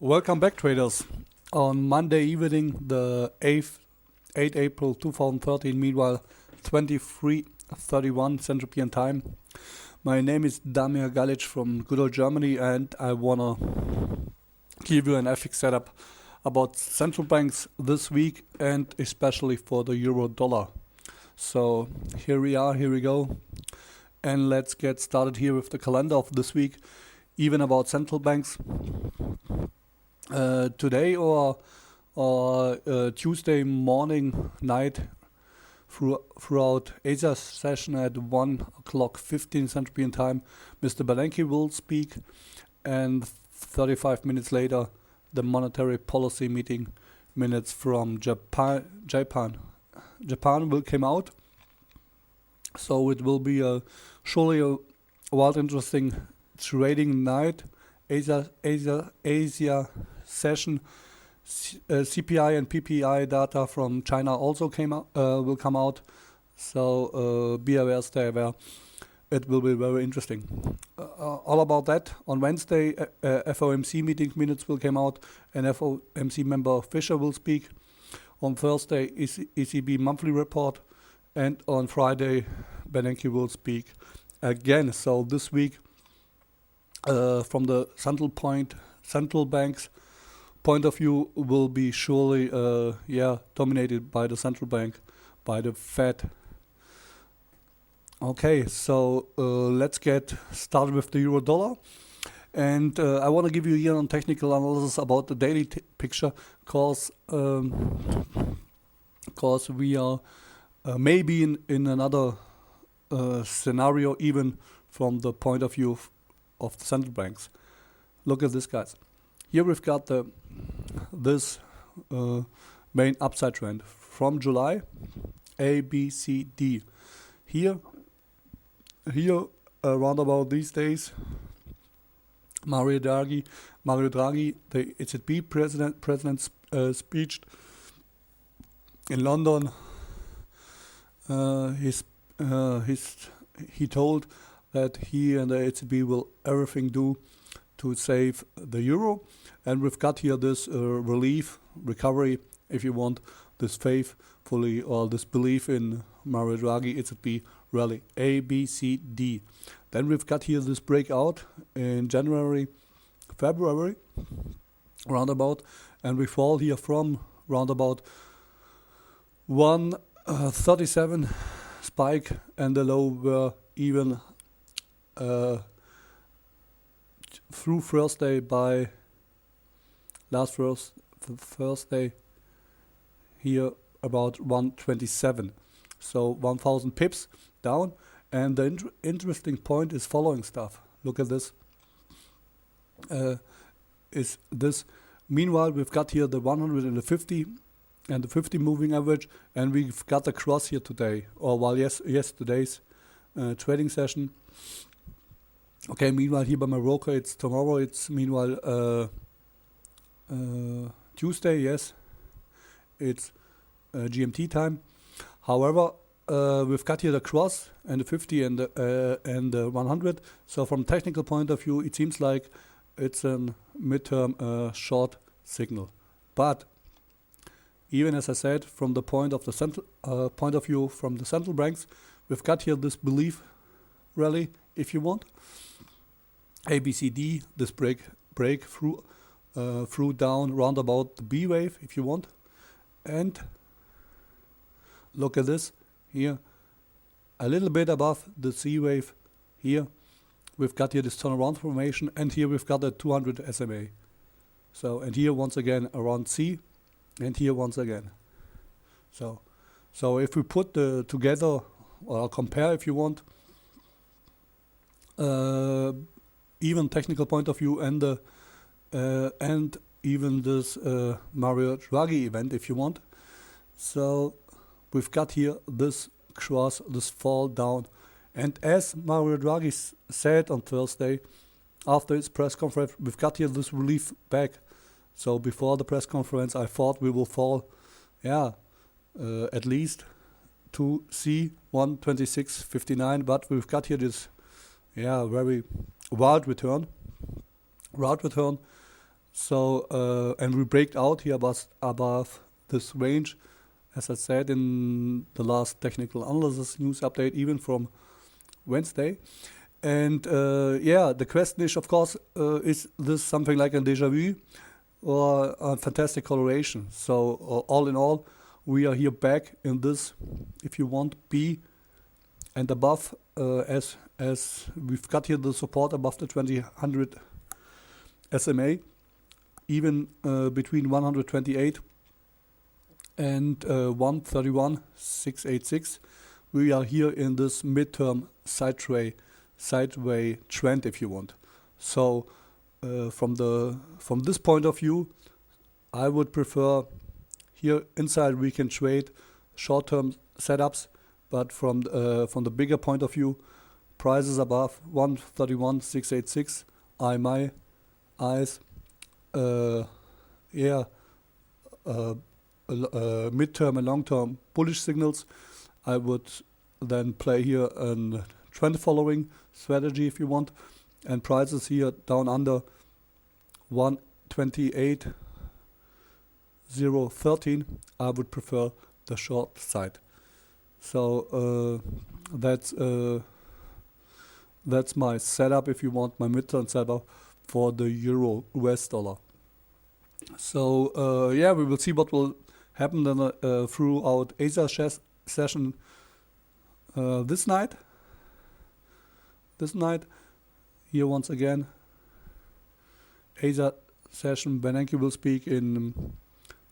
Welcome back, traders. On Monday evening, the 8th April 2013, meanwhile 23:31 Central European Time. My name is Damir Galic from good old Germany, and I wanna give you an FX setup about central banks this week, and especially for the euro dollar. So here we are, here we go, and let's get started here with the calendar of this week, even about central banks. Today or Tuesday morning, night, throughout Asia's session at 1:15 Central European Time, Mr. Bernanke will speak, and 35 minutes later, the monetary policy meeting minutes from Japan will come out. So it will be surely a wild, interesting trading night. Asia session. CPI and PPI data from China also will come out. So be aware, stay aware. It will be very interesting. All about that. On Wednesday, FOMC meeting minutes will come out, and FOMC member Fisher will speak. On Thursday, ECB monthly report, and on Friday, Bernanke will speak again. So this week, from the central bank's point of view, will be surely dominated by the central bank, by the Fed. Okay, so let's get started with the euro dollar, and I want to give you here on technical analysis about the daily picture, cause we are maybe in another scenario, even from the point of view of the central banks. Look at this, guys. Here we've got this main upside trend from July, A, B, C, D. Here, around about these days, Mario Draghi, the ECB president's speech in London. He told that he and the ECB will everything do to save the euro, and we've got here this recovery, if you want, this faithfully or this belief in Mario Draghi, ECB rally, A, B, C, D. Then we've got here this breakout in February, roundabout, and we fall here from roundabout 137 spike, and the low were even through Thursday by Thursday here about 127, so 1000 pips down. And the interesting point is following stuff. Look at this. Meanwhile, we've got here the 150 and the 50 moving average, and we've got the cross here today, or yesterday's trading session. Okay, meanwhile here by Morocco, it's tomorrow, it's meanwhile Tuesday, yes, it's GMT time. However, we've got here the cross and the 50 and the 100. So from technical point of view, it seems like it's a midterm short signal. But even as I said, from the point of view from the central banks, we've got here this belief rally, if you want. A, B, C, D, this break through down round about the B wave, if you want. And look at this here, a little bit above the C wave here. We've got here this turnaround formation, and here we've got a 200 SMA. So, and here once again around C, and here once again. So if we put the together, or compare if you want, even technical point of view, and even this Mario Draghi event, if you want. So we've got here this cross, this fall down, and as Mario Draghi said on Thursday after his press conference, we've got here this relief back. So before the press conference, I thought we will fall, at least to C 126.59, but we've got here this very wild return, So and we break out here above this range, as I said in the last technical analysis news update, even from Wednesday. And the question is, of course, is this something like a Deja vu or a fantastic coloration? So all in all, we are here back in this, if you want, B and above, as we've got here the support above the 2000 SMA, even between 128 and 131,686. We are here in this midterm sideway trend, if you want. So from this point of view, I would prefer here inside we can trade short-term setups, but from the bigger point of view, prices above 131,686 are my eyes. Midterm and long-term bullish signals. I would then play here a trend following strategy if you want, and prices here down under 128,013. I would prefer the short side. So that's my setup, if you want, my midterm setup for the euro US dollar. So we will see what will happen then throughout Asia session this night. Here once again, Asia session. Bernanke will speak in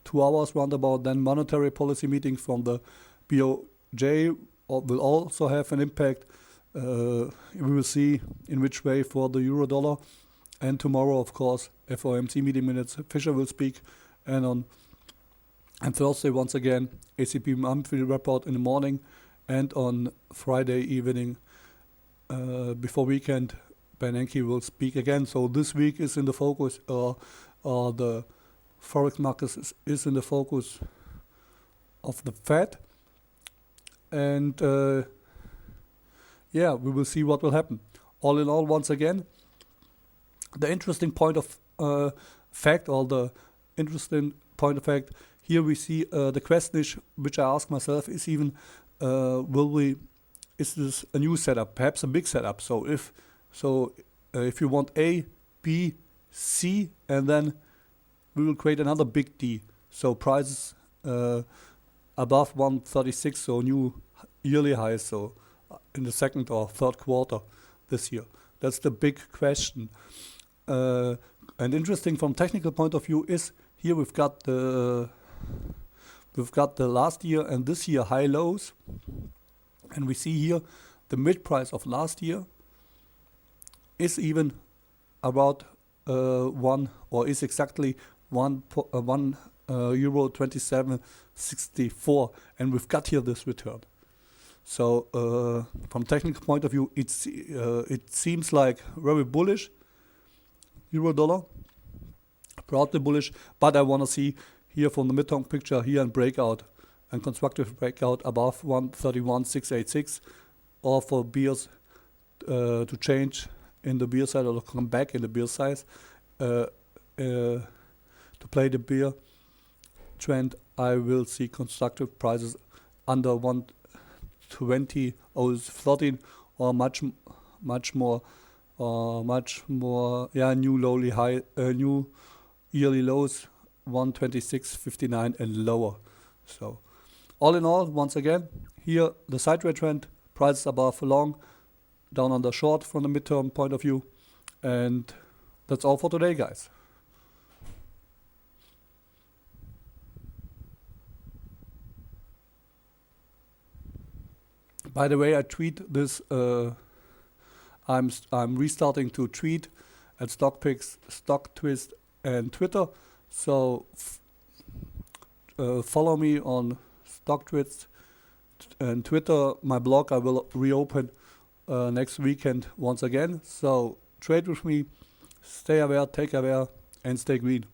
2 hours roundabout. Then monetary policy meeting from the BOJ will also have an impact. We will see in which way for the euro dollar. And tomorrow, of course, FOMC meeting minutes. Fisher will speak, and Thursday once again ACP monthly report in the morning, and on Friday evening before weekend Bernanke will speak again. So this week is in the focus, or the forex markets is in the focus of the Fed, and we will see what will happen. All in all, once again, the interesting point of fact, or the interesting point of fact, here we see the question is, which I ask myself, is even is this a new setup, perhaps a big setup? So if you want A, B, C, and then we will create another big D. So prices above 136, so new yearly highs, so in the second or third quarter this year. That's the big question. And interesting from technical point of view is here we've got the last year and this year high lows, and we see here the mid price of last year is even about is exactly one euro 27.64, and we've got here this return. So from technical point of view, it seems like very bullish. Euro dollar, broadly bullish, but I want to see here from the midterm picture here and breakout and constructive breakout above 131,686, or for bears to change in the bear side or to come back in the bear size to play the bear trend. I will see constructive prices under 120,013 or much more. New lowly high, new yearly lows 126.59 and lower. So all in all, once again, here the sideways trend, prices above long, down on the short from the midterm point of view, and that's all for today, guys. By the way, I tweet this. I'm restarting to tweet at StockPicks, StockTwist, and Twitter. So follow me on StockTwist and Twitter. My blog I will reopen next weekend once again. So trade with me, stay aware, take aware, and stay green.